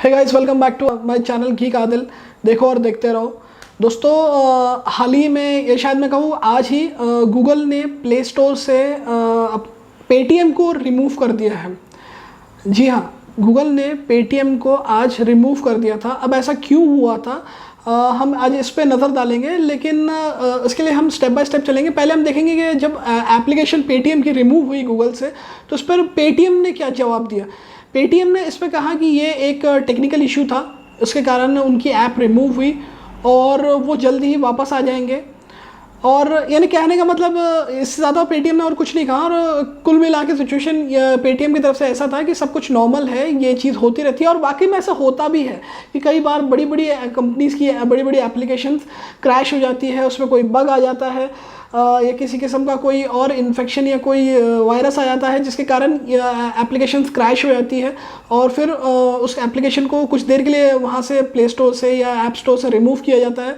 Hey guys, welcome back to my channel geek Adil. देखो और देखते रहो। दोस्तों, हाल ही में, ये शायद मैं कहूँ आज ही, गूगल ने प्ले स्टोर से पेटीएम को रिमूव कर दिया है। जी हाँ, गूगल ने पेटीएम को आज रिमूव कर दिया था। अब ऐसा क्यों हुआ था, हम आज इस पे नज़र डालेंगे, लेकिन इसके लिए हम स्टेप बाय स्टेप चलेंगे। पहले हम देखेंगे कि जब एप्लीकेशन पेटीएम की रिमूव हुई गूगल से, तो उस पर पेटीएम ने क्या जवाब दिया। पेटीएम ने इस पर कहा कि ये एक टेक्निकल इशू था, उसके कारण उनकी ऐप रिमूव हुई और वो जल्दी ही वापस आ जाएंगे। और यानी कहने का मतलब, इससे ज़्यादा पेटीएम ने और कुछ नहीं कहा। और कुल मिला के सिचुएशन पेटीएम की तरफ से ऐसा था कि सब कुछ नॉर्मल है, ये चीज़ होती रहती है। और वाकई में ऐसा होता भी है कि कई बार बड़ी बड़ी कंपनीज़ की बड़ी बड़ी एप्लीकेशंस क्रैश हो जाती है, उसमें कोई बग आ जाता है या किसी किस्म का कोई और इन्फेक्शन या कोई वायरस आ जाता है, जिसके कारण एप्लीकेशंस क्रैश हो जाती है। और फिर उस एप्लीकेशन को कुछ देर के लिए वहाँ से प्ले स्टोर से या ऐप स्टोर से रिमूव किया जाता है,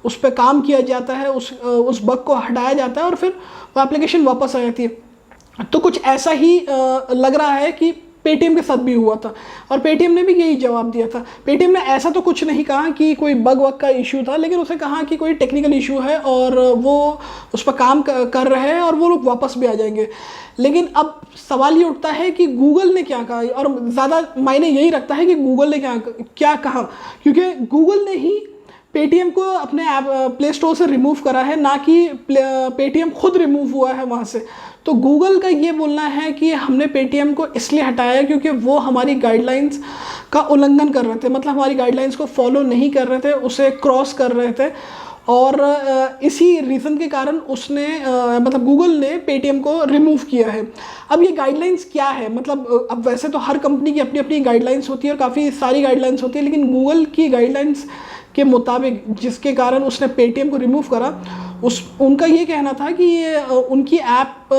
उस पर काम किया जाता है, उस बग को हटाया जाता है और फिर वो एप्लीकेशन वापस आ जाती है। तो कुछ ऐसा ही लग रहा है कि पेटीएम के साथ भी हुआ था, और पेटीएम ने भी यही जवाब दिया था। पेटीएम ने ऐसा तो कुछ नहीं कहा कि कोई बग वग का इशू था, लेकिन उसे कहा कि कोई टेक्निकल इशू है और वो उस पर काम कर रहे हैं और वो लोग वापस भी आ जाएंगे। लेकिन अब सवाल ये उठता है कि गूगल ने क्या कहा, और ज़्यादा मायने यही रखता है कि गूगल ने क्या कहा, क्योंकि गूगल ने ही पेटीएम को अपने ऐप प्ले स्टोर से रिमूव करा है, ना कि पेटीएम खुद रिमूव हुआ है वहाँ से। तो गूगल का ये बोलना है कि हमने पेटीएम को इसलिए हटाया क्योंकि वो हमारी गाइडलाइंस का उल्लंघन कर रहे थे, मतलब हमारी गाइडलाइंस को फॉलो नहीं कर रहे थे, उसे क्रॉस कर रहे थे। और इसी रीज़न के कारण उसने मतलब गूगल ने पेटीएम को रिमूव किया है। अब ये गाइडलाइंस क्या है, मतलब अब वैसे तो हर कंपनी की अपनी अपनी गाइडलाइंस होती है और काफ़ी सारी गाइडलाइंस होती है, लेकिन गूगल की गाइडलाइंस के मुताबिक जिसके कारण उसने पेटीएम को रिमूव करा, उनका ये कहना था कि ये उनकी ऐप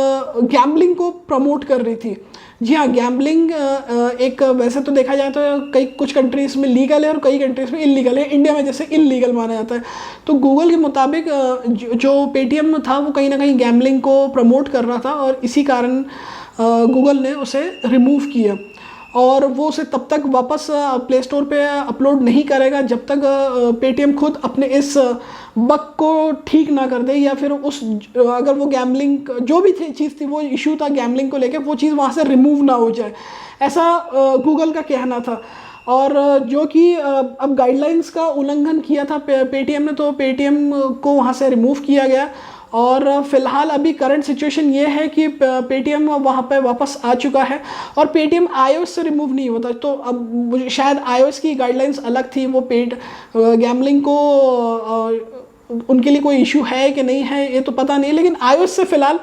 गैम्बलिंग को प्रमोट कर रही थी। जी हाँ, गैम्बलिंग एक, वैसे तो देखा जाए तो कुछ कंट्रीज़ में लीगल है और कई कंट्रीज़ में इलीगल है। इंडिया में जैसे इलीगल माना जाता है। तो गूगल के मुताबिक जो पेटीएम था वो कहीं ना कहीं गैम्बलिंग को प्रमोट कर रहा था, और इसी कारण गूगल ने उसे रिमूव किया। और वो उसे तब तक वापस प्ले स्टोर पे अपलोड नहीं करेगा जब तक पेटीएम खुद अपने इस बग को ठीक ना कर दे, या फिर अगर वो गैम्बलिंग जो भी चीज़ थी, वो इशू था गैम्बलिंग को लेकर, वो चीज़ वहाँ से रिमूव ना हो जाए, ऐसा गूगल का कहना था। और जो कि अब गाइडलाइंस का उल्लंघन किया था पेटीएम ने, तो पेटीएम को वहाँ से रिमूव किया गया। और फ़िलहाल अभी करंट सिचुएशन ये है कि पेटीएम वहाँ पे वापस आ चुका है, और पेटीएम आईओएस से रिमूव नहीं होता। तो अब शायद आईओएस की गाइडलाइंस अलग थी, वो गैम्बलिंग को उनके लिए कोई इशू है कि नहीं है ये तो पता नहीं, लेकिन आईओएस से फ़िलहाल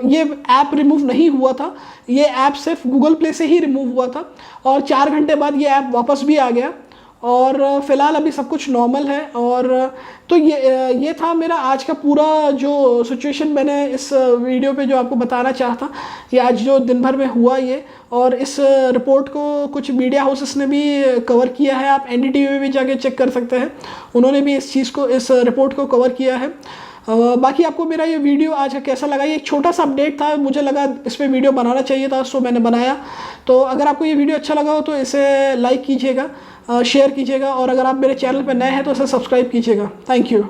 ये ऐप रिमूव नहीं हुआ था। ये ऐप सिर्फ गूगल प्ले से ही रिमूव हुआ था, और 4 घंटे बाद ये ऐप वापस भी आ गया, और फ़िलहाल अभी सब कुछ नॉर्मल है। और तो ये था मेरा आज का पूरा जो सिचुएशन मैंने इस वीडियो पे जो आपको बताना चाहता, ये आज जो दिन भर में हुआ ये। और इस रिपोर्ट को कुछ मीडिया हाउसेस ने भी कवर किया है, आप एनडीटीवी में भी जाके चेक कर सकते हैं, उन्होंने भी इस रिपोर्ट को कवर किया है। बाकी आपको मेरा ये वीडियो आज का कैसा लगा, ये एक छोटा सा अपडेट था, मुझे लगा इस पर वीडियो बनाना चाहिए था, सो मैंने बनाया। तो अगर आपको ये वीडियो अच्छा लगा हो तो इसे लाइक कीजिएगा, शेयर कीजिएगा, और अगर आप मेरे चैनल पर नए हैं तो इसे सब्सक्राइब कीजिएगा। Thank you.